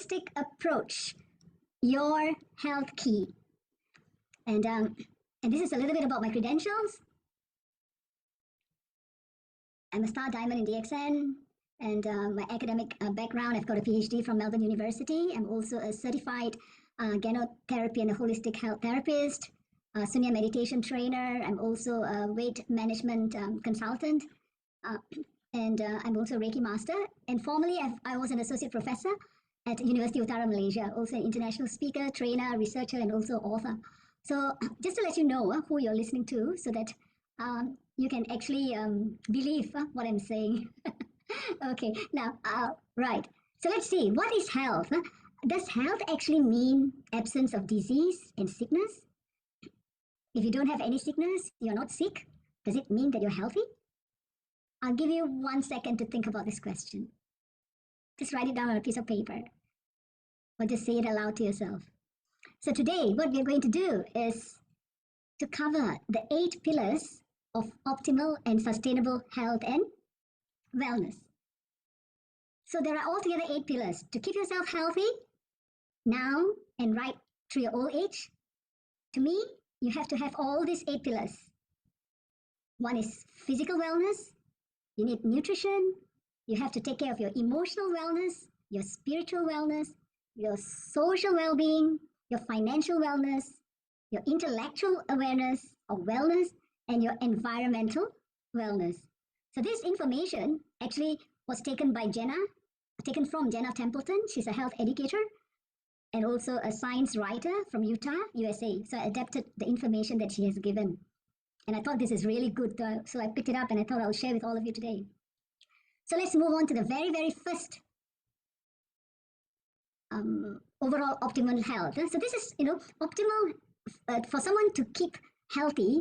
holistic approach, your health key. And this is a little bit about my credentials. I'm a star diamond in DXN, and my academic background, I've got a PhD from Melbourne University. I'm also a certified gynotherapy and a holistic health therapist, a Sunya meditation trainer. I'm also a weight management consultant, and I'm also a Reiki master. And formerly, I was an associate professor at University of Utara, Malaysia, also an international speaker, trainer, researcher, and also author. So just to let you know who you're listening to, so that you can actually believe what I'm saying. Okay, now, right. So let's see, what is health? Does health actually mean absence of disease and sickness? If you don't have any sickness, you're not sick, does it mean that you're healthy? I'll give you 1 second to think about this question. Just write it down on a piece of paper, or just say it aloud to yourself. So today, what we're going to do is to cover the 8 pillars of optimal and sustainable health and wellness. So there are altogether 8 pillars to keep yourself healthy now and right through your old age. To me, you have to have all these 8 pillars. One is physical wellness. You need nutrition. You have to take care of your emotional wellness, your spiritual wellness, your social well-being, your financial wellness, your intellectual awareness or wellness, and your environmental wellness. So this information actually was taken from Jenna Templeton. She's a health educator and also a science writer from Utah, USA. So I adapted the information that she has given. And I thought this is really good. So I picked it up and I thought I'll share with all of you today. So let's move on to the very, very first overall optimal health. So this is, optimal for someone to keep healthy.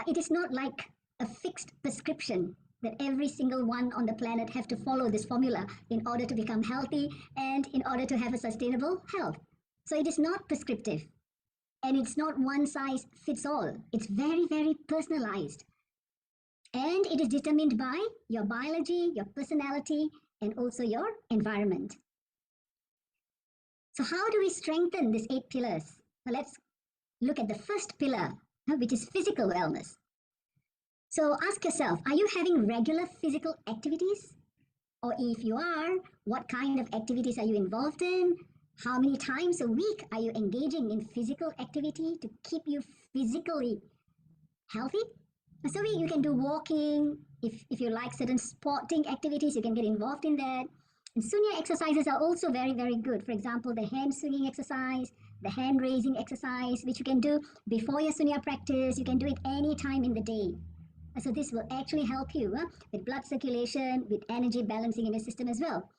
It is not like a fixed prescription that every single one on the planet have to follow this formula in order to become healthy and in order to have a sustainable health. So it is not prescriptive and it's not one size fits all. It's very, very personalized. And it is determined by your biology, your personality, and also your environment. So how do we strengthen these 8 pillars? Well, let's look at the first pillar, which is physical wellness. So ask yourself, are you having regular physical activities? Or if you are, what kind of activities are you involved in? How many times a week are you engaging in physical activity to keep you physically healthy? So you can do walking. If you like certain sporting activities, you can get involved in that. And Sunya exercises are also very, very good. For example, the hand swinging exercise, the hand raising exercise, which you can do before your Sunya practice. You can do it any time in the day. So this will actually help you with blood circulation, with energy balancing in your system as well.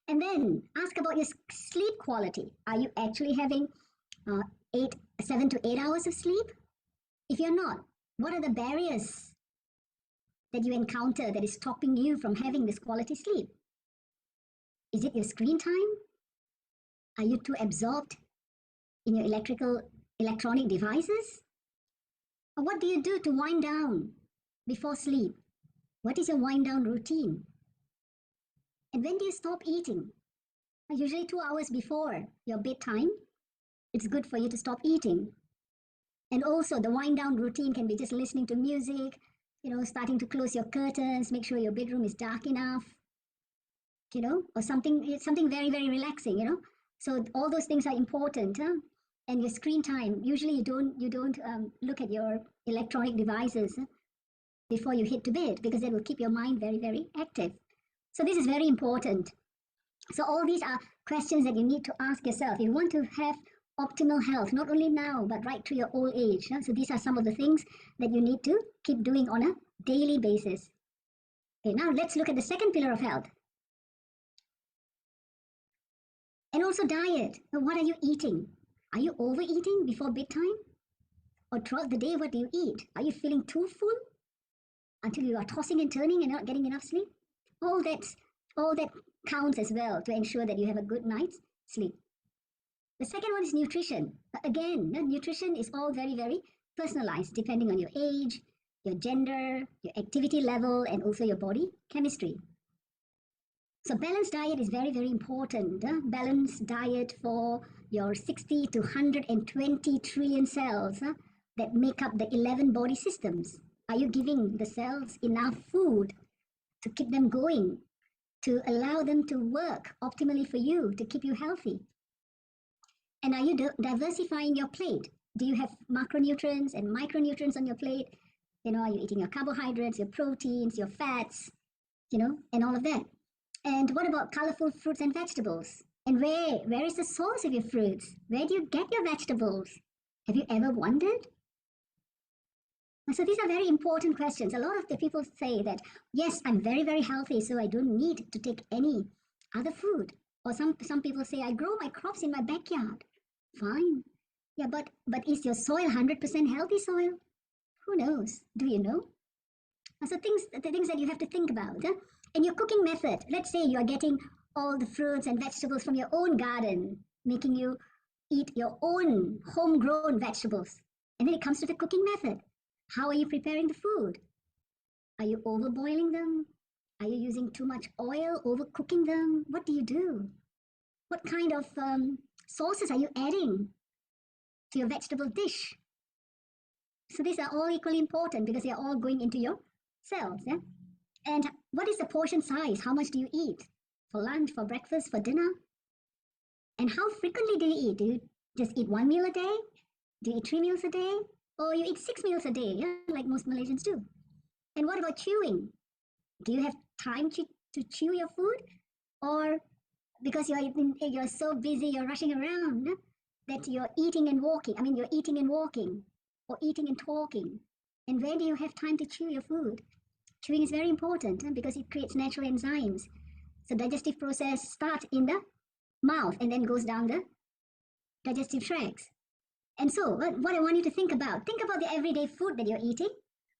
And then ask about your sleep quality. Are you actually having 7 to 8 hours of sleep? If you're not, what are the barriers that you encounter that is stopping you from having this quality sleep? Is it your screen time? Are you too absorbed in your electronic devices? Or what do you do to wind down before sleep? What is your wind down routine? And when do you stop eating? Usually 2 hours before your bedtime, it's good for you to stop eating. And also the wind down routine can be just listening to music, starting to close your curtains, make sure your bedroom is dark enough, or something very, very relaxing, So all those things are important. And your screen time, usually you don't look at your electronic devices before you hit to bed, because that will keep your mind very, very active. So this is very important. So all these are questions that you need to ask yourself. You want to have optimal health, not only now, but right through your old age. So these are some of the things that you need to keep doing on a daily basis. Okay, now let's look at the second pillar of health. And also diet. Now, what are you eating? Are you overeating before bedtime? Or throughout the day, what do you eat? Are you feeling too full until you are tossing and turning and not getting enough sleep? All that counts as well to ensure that you have a good night's sleep. The second one is nutrition. Again, nutrition is all very, very personalized depending on your age, your gender, your activity level, and also your body chemistry. So balanced diet is very, very important. Balanced diet for your 60 to 120 trillion cells that make up the 11 body systems. Are you giving the cells enough food to keep them going, to allow them to work optimally for you, to keep you healthy? And are you diversifying your plate? Do you have macronutrients and micronutrients on your plate? Are you eating your carbohydrates, your proteins, your fats, and all of that? And what about colorful fruits and vegetables? And where is the source of your fruits? Where do you get your vegetables? Have you ever wondered? So these are very important questions. A lot of the people say that, yes, I'm very, very healthy, so I don't need to take any other food. Or some people say, I grow my crops in my backyard. Fine. Yeah, but is your soil 100% healthy soil? Who knows? Do you know? So the things that you have to think about. And your cooking method, let's say you are getting all the fruits and vegetables from your own garden, making you eat your own homegrown vegetables. And then it comes to the cooking method. How are you preparing the food? Are you overboiling them? Are you using too much oil, overcooking them? What do you do? What kind of sauces are you adding to your vegetable dish? So these are all equally important because they are all going into your cells. Yeah? And what is the portion size? How much do you eat? For lunch, for breakfast, for dinner? And how frequently do you eat? Do you just eat 1 meal a day? Do you eat 3 meals a day? Or you eat 6 meals a day, yeah? Like most Malaysians do? And what about chewing? Do you have time to chew your food? Or because you're so busy, you're rushing around that you're eating and walking. You're eating and walking or eating and talking. And where do you have time to chew your food? Chewing is very important because it creates natural enzymes. So digestive process starts in the mouth and then goes down the digestive tracts. And so what I want you to think about the everyday food that you're eating.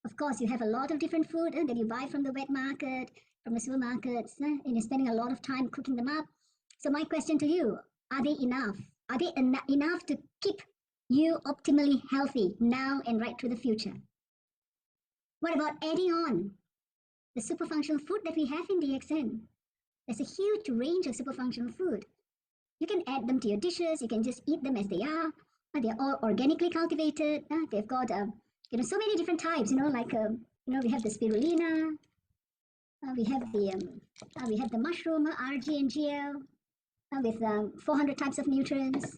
Of course, you have a lot of different food that you buy from the wet market, from the supermarkets, and you're spending a lot of time cooking them up. So my question to you, are they enough? Are they enough to keep you optimally healthy now and right through the future? What about adding on the super functional food that we have in DXN? There's a huge range of super functional food. You can add them to your dishes. You can just eat them as they are. They're all organically cultivated. They've got so many different types. We have the spirulina. We have the mushroom, RG and GL, with 400 types of nutrients.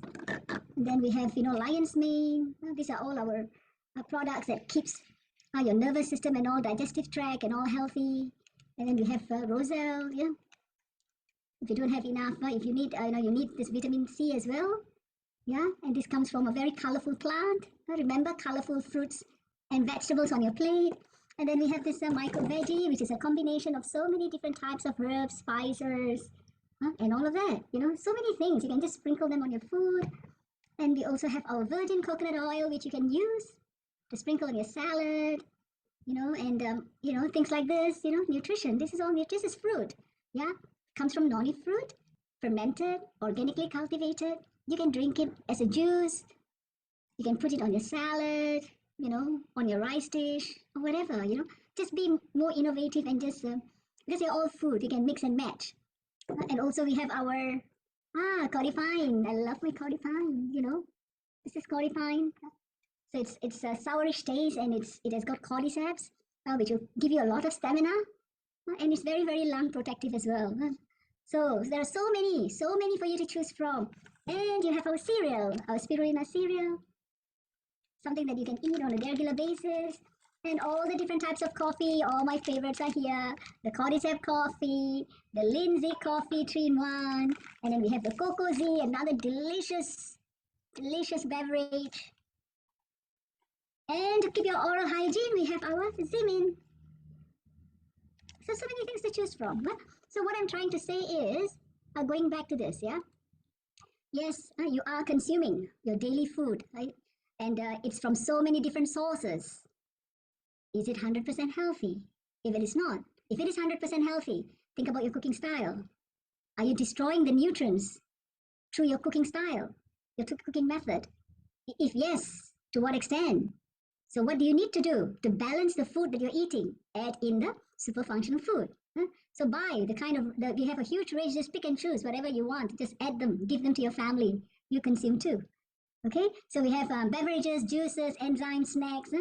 And then we have lion's mane. These are all our products that keeps your nervous system and all digestive tract and all healthy. And then we have roselle. Yeah. If you don't have enough, if you need, you need this vitamin C as well. Yeah, and this comes from a very colorful plant. Remember, colorful fruits and vegetables on your plate. And then we have this micro veggie, which is a combination of so many different types of herbs, spices, and all of that. So many things. You can just sprinkle them on your food. And we also have our virgin coconut oil, which you can use to sprinkle on your salad. And things like this. Nutrition. This is fruit. Yeah, comes from noni fruit, fermented, organically cultivated. You can drink it as a juice. You can put it on your salad, on your rice dish or whatever, Just be more innovative and just, because they're all food, you can mix and match. And also we have our, Codifine. I love my Codifine, This is Codifine. So it's a sourish taste and it has got cordyceps, which will give you a lot of stamina. And it's very, very lung protective as well. So there are so many for you to choose from. And you have our cereal, our spirulina cereal, something that you can eat on a regular basis. And all the different types of coffee, all my favorites are here. The Cordyceps coffee, the Lindsay coffee 3-in-1. And then we have the Cocoa Z, another delicious beverage. And to keep your oral hygiene, we have our Zimin. So many things to choose from. So what I'm trying to say is, going back to this, yeah? Yes, you are consuming your daily food, right? And it's from so many different sources. Is it 100% healthy? If it is not, if it is 100% healthy, think about your cooking style. Are you destroying the nutrients through your cooking style, your cooking method? If yes, to what extent? So what do you need to do to balance the food that you're eating? Add in the super functional food. So buy the kind of, we have a huge range, just pick and choose whatever you want, just add them, give them to your family, you consume too. Okay, so we have beverages, juices, enzymes, snacks.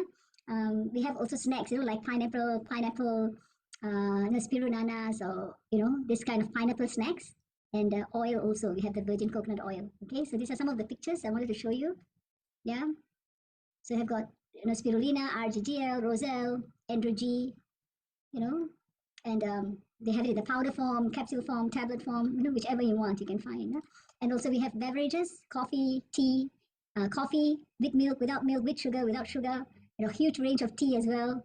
We have also snacks, like pineapple, spirulinas, or this kind of pineapple snacks, and oil also. We have the virgin coconut oil. Okay, so these are some of the pictures I wanted to show you. Yeah, so I've got spirulina, RGGL, Roselle, Endrogy, and they have it in the powder form, capsule form, tablet form, whichever you want, you can find. And also we have beverages, coffee, tea, coffee with milk, without milk, with sugar, without sugar, huge range of tea as well.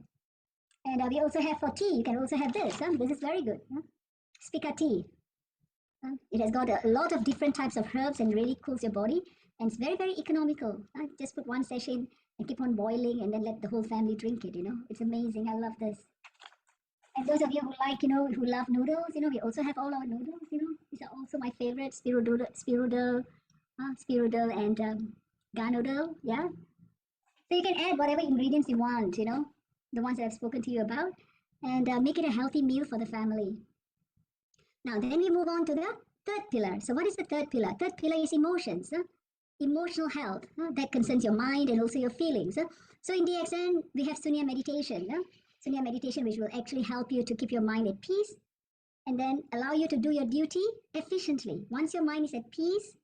And we also have for tea, you can also have this. This is very good. Spica tea. It has got a lot of different types of herbs and really cools your body. And it's very, very economical. Just put one sachet in and keep on boiling and then let the whole family drink it, It's amazing. I love this. And those of you who like, who love noodles, we also have all our noodles, These are also my favorite, spirudel, and ganodel, yeah. So you can add whatever ingredients you want, the ones that I've spoken to you about, and make it a healthy meal for the family. Now, then we move on to the third pillar. So what is the third pillar? Third pillar is emotions, emotional health. That concerns your mind and also your feelings. So in DXN, we have Sunya meditation. Sunya meditation, which will actually help you to keep your mind at peace and then allow you to do your duty efficiently. Once your mind is at peace,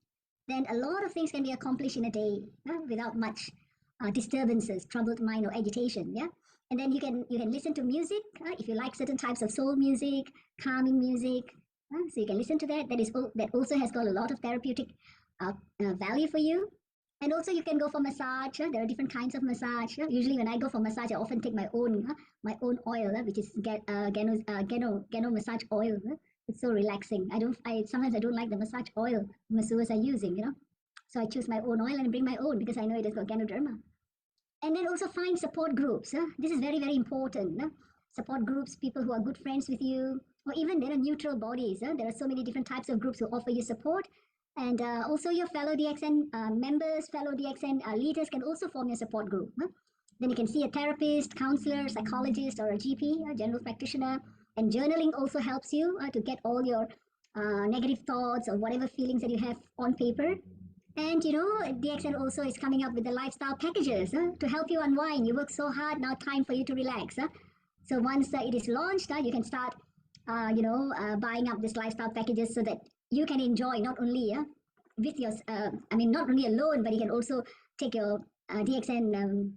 then a lot of things can be accomplished in a day without much disturbances, troubled mind or agitation. Yeah, and then you can listen to music if you like certain types of soul music, calming music. So you can listen to that. That also has got a lot of therapeutic value for you. And also you can go for massage. There are different kinds of massage. Usually when I go for massage, I often take my own oil, which is Geno massage oil. It's so relaxing. Sometimes I don't like the massage oil masseurs are using, So I choose my own oil and bring my own because I know it has got Ganoderma. And then also find support groups. This is very, very important. Support groups, people who are good friends with you, or even there are neutral bodies. There are so many different types of groups who offer you support. And also your fellow DXN members, fellow DXN leaders can also form your support group. Then you can see a therapist, counselor, psychologist, or a GP, a general practitioner. And journaling also helps you to get all your negative thoughts or whatever feelings that you have on paper. And DXN also is coming up with the lifestyle packages to help you unwind. You work so hard, now time for you to relax. So once it is launched, you can start, buying up these lifestyle packages so that you can enjoy not only with your, not only alone, but you can also take your DXN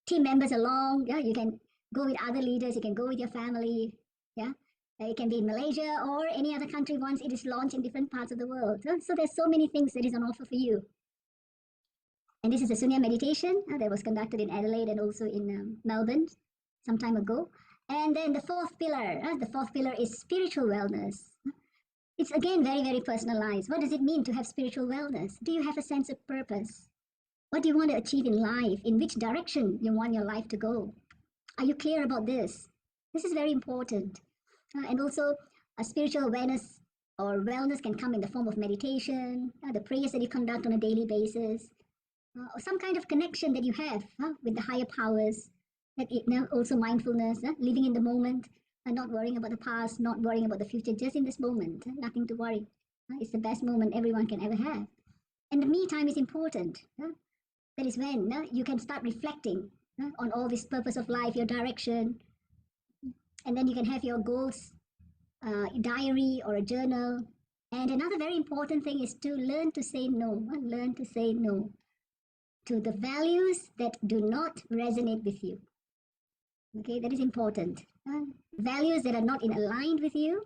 team members along. Yeah, you can go with other leaders. You can go with your family. Yeah. It can be in Malaysia or any other country once it is launched in different parts of the world. So there's so many things that is on offer for you. And this is a Sunya meditation that was conducted in Adelaide and also in Melbourne some time ago. And then the fourth pillar is spiritual wellness. It's again very, very personalized. What does it mean to have spiritual wellness? Do you have a sense of purpose? What do you want to achieve in life? In which direction you want your life to go? Are you clear about this? This is very important. And also, a spiritual awareness or wellness can come in the form of meditation, the prayers that you conduct on a daily basis, or some kind of connection that you have with the higher powers. Also mindfulness, living in the moment, not worrying about the past, not worrying about the future, just in this moment, nothing to worry. It's the best moment everyone can ever have. And the me time is important. That is when you can start reflecting on all this purpose of life, your direction, and then you can have your goals, diary or a journal. And another very important thing is to learn to say no. Learn to say no to the values that do not resonate with you. Okay, that is important. Values that are not in aligned with you,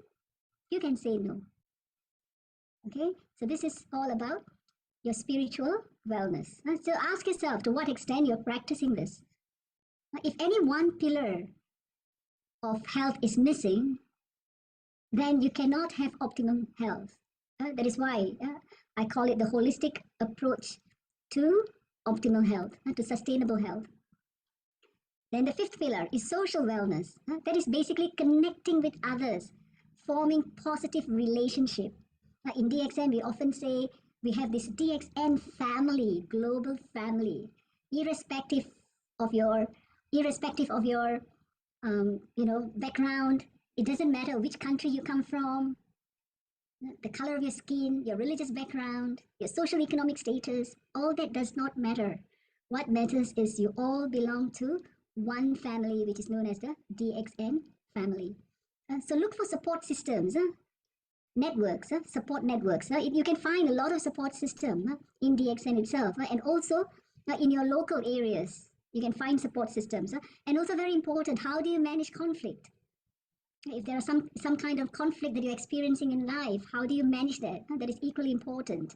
you can say no. Okay, so this is all about your spiritual wellness. So ask yourself to what extent you're practicing this. If any one pillar of health is missing, then you cannot have optimum health. That is why I call it the holistic approach to optimal health, to sustainable health. Then the fifth pillar is social wellness. That is basically connecting with others, forming positive relationship. In DXN, we often say we have this DXN family, global family, irrespective of your background, It doesn't matter which country you come from, the color of your skin, your religious background, your social economic status, all that does not matter. What matters is you all belong to one family, which is known as the DXN family. So look for support systems, networks, support networks. You can find a lot of support system in DXN itself, and also in your local areas. You can find support systems. And also very important, how do you manage conflict? If there are some kind of conflict that you're experiencing in life, how do you manage that? That is equally important.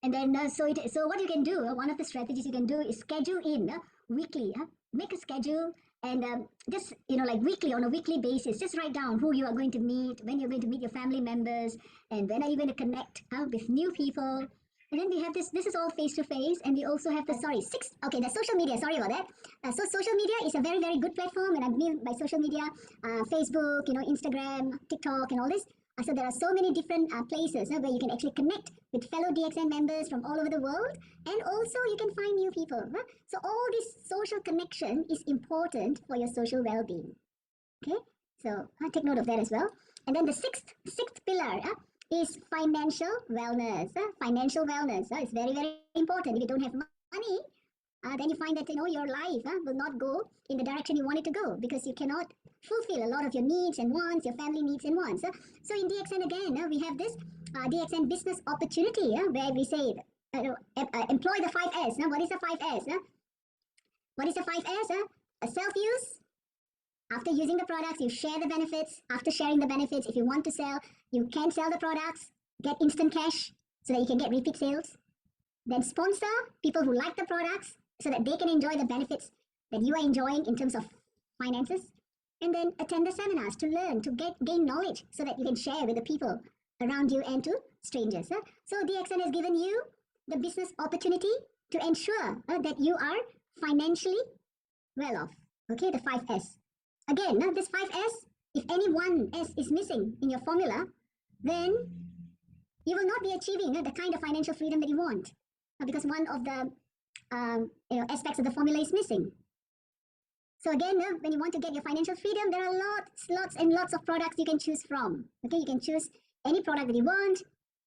And then, so what you can do, one of the strategies you can do is schedule in weekly. Make a schedule and just, like weekly, on a weekly basis, just write down who you are going to meet, when you're going to meet your family members, and when are you going to connect with new people. And then we have this is all face to face, and we also have the social media, sorry about that. So social media is a very, very good platform, and I mean by social media, Facebook, Instagram, TikTok, and all this. So there are so many different places where you can actually connect with fellow DXN members from all over the world, and also you can find new people. So all this social connection is important for your social well-being. Okay, so take note of that as well. And then the sixth pillar is financial wellness. Financial wellness is very, very important. If you don't have money, then you find that your life will not go in the direction you want it to go, because you cannot fulfill a lot of your needs and wants, your family needs and wants. So in DXN again, we have this DXN business opportunity where we say employ the 5S. Now, what is the 5S? What is the 5S? A self-use. After using the products, you share the benefits. After sharing the benefits, if you want to sell, you can sell the products, get instant cash so that you can get repeat sales. Then sponsor people who like the products so that they can enjoy the benefits that you are enjoying in terms of finances. And then attend the seminars to learn, to gain knowledge so that you can share with the people around you and to strangers. So DXN has given you the business opportunity to ensure that you are financially well off. Okay, the 5S. Again, this 5S, if any one S is missing in your formula, then you will not be achieving the kind of financial freedom that you want, because one of the aspects of the formula is missing. So again, when you want to get your financial freedom, there are lots and lots of products you can choose from. Okay, you can choose any product that you want,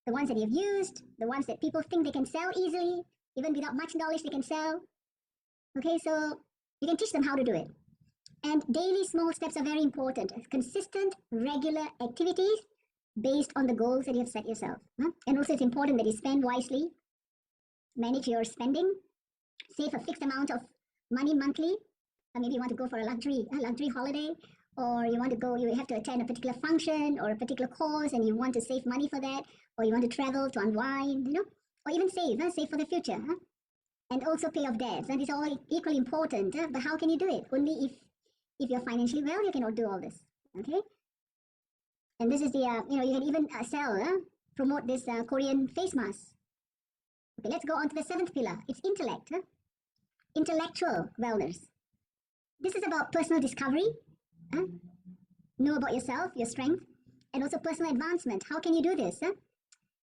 the ones that you've used, the ones that people think they can sell easily, even without much knowledge they can sell. Okay, so you can teach them how to do it. And daily small steps are very important. Consistent, regular activities based on the goals that you have set yourself. And also it's important that you spend wisely, manage your spending, save a fixed amount of money monthly. Maybe you want to go for a luxury holiday, or you have to attend a particular function or a particular course and you want to save money for that, or you want to travel to unwind, or even save for the future. And also pay off debts. That is all equally important, but how can you do it? Only if you're financially well, you cannot do all this, okay? And this is the, you can even promote this Korean face mask. Okay, let's go on to the seventh pillar. It's intellect, intellectual wellness. This is about personal discovery, know about yourself, your strength, and also personal advancement. How can you do this?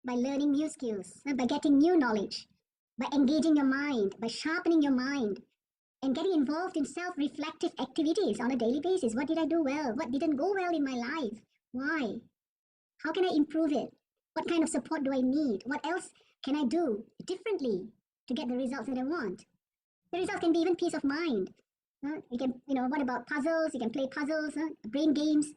By learning new skills, by getting new knowledge, by engaging your mind, by sharpening your mind, and getting involved in self-reflective activities on a daily basis. What did I do well? What didn't go well in my life? Why? How can I improve it? What kind of support do I need? What else can I do differently to get the results that I want? The result can be even peace of mind. You can, what about puzzles? You can play puzzles, brain games.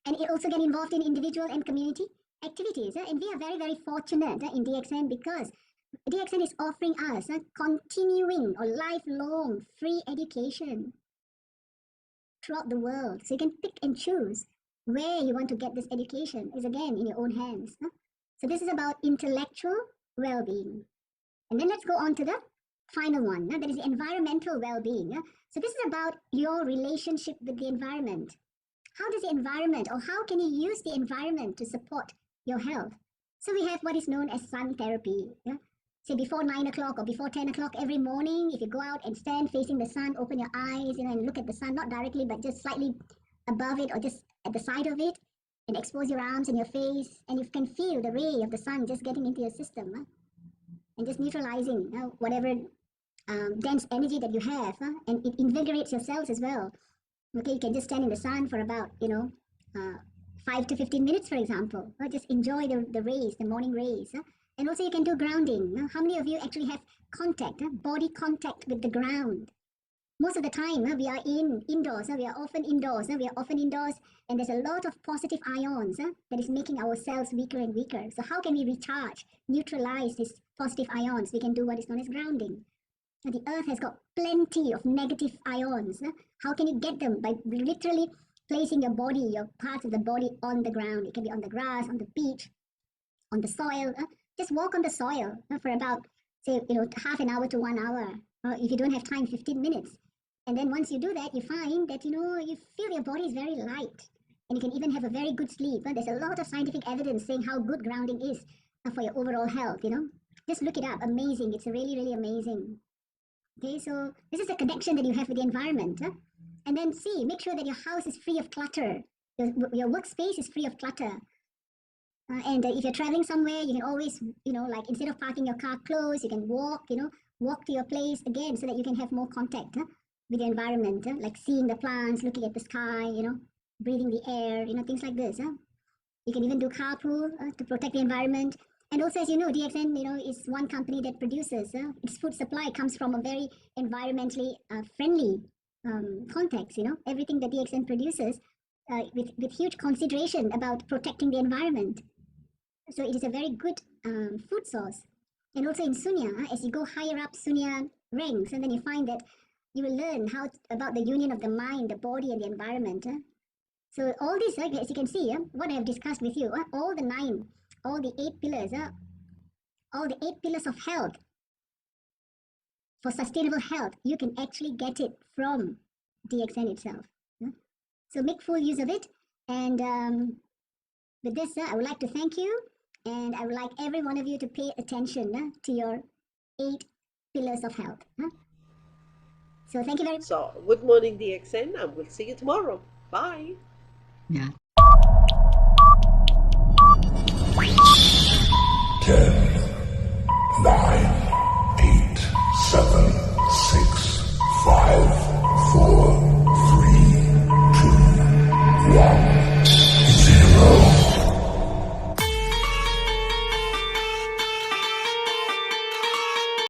And it also get involved in individual and community activities. And we are very, very fortunate in DXN because DXN is offering us continuing or lifelong free education throughout the world. So you can pick and choose where you want to get this education. Is again in your own hands. So this is about intellectual well-being. And then let's go on to the final one. That is the environmental well-being. So this is about your relationship with the environment. How does the environment, or how can you use the environment to support your health? So we have what is known as sun therapy. Say before 9 o'clock or before 10 o'clock every morning, if you go out and stand facing the sun, open your eyes, and look at the sun, not directly, but just slightly above it or just at the side of it, and expose your arms and your face, and you can feel the ray of the sun just getting into your system and just neutralizing whatever dense energy that you have, and it invigorates your cells as well. Okay, you can just stand in the sun for about, 5 to 15 minutes, for example. Or just enjoy the rays, the morning rays. And also you can do grounding. How many of you actually have contact, body contact with the ground? Most of the time, we are indoors. We are often indoors. And there's a lot of positive ions that is making our cells weaker and weaker. So how can we recharge, neutralize these positive ions? We can do what is known as grounding. The earth has got plenty of negative ions. How can you get them? By literally placing your body, your parts of the body on the ground. It can be on the grass, on the beach, on the soil. Just walk on the soil for about, say, half an hour to 1 hour. Or if you don't have time, 15 minutes. And then once you do that, you find that, you feel your body is very light. And you can even have a very good sleep. There's a lot of scientific evidence saying how good grounding is for your overall health, Just look it up. Amazing. It's really, really amazing. Okay, so this is the connection that you have with the environment. And then make sure that your house is free of clutter. Your workspace is free of clutter. And if you're traveling somewhere, you can always, like instead of parking your car close, you can walk to your place again so that you can have more contact with the environment, like seeing the plants, looking at the sky, breathing the air, things like this. You can even do carpool to protect the environment. And also, as you know, DXN, is one company that produces, its food supply comes from a very environmentally friendly context, everything that DXN produces with huge consideration about protecting the environment. So it is a very good food source. And also in Sunya, as you go higher up Sunya ranks, and then you find that you will learn about the union of the mind, the body, and the environment. So all this, as you can see, what I have discussed with you, all the 8 pillars, all the 8 pillars of health, for sustainable health, you can actually get it from DXN itself. So make full use of it. And with this, I would like to thank you. And I would like every one of you to pay attention to your 8 pillars of health. So thank you very much. So good morning, DXN, and we'll see you tomorrow. Bye. Yeah. 10,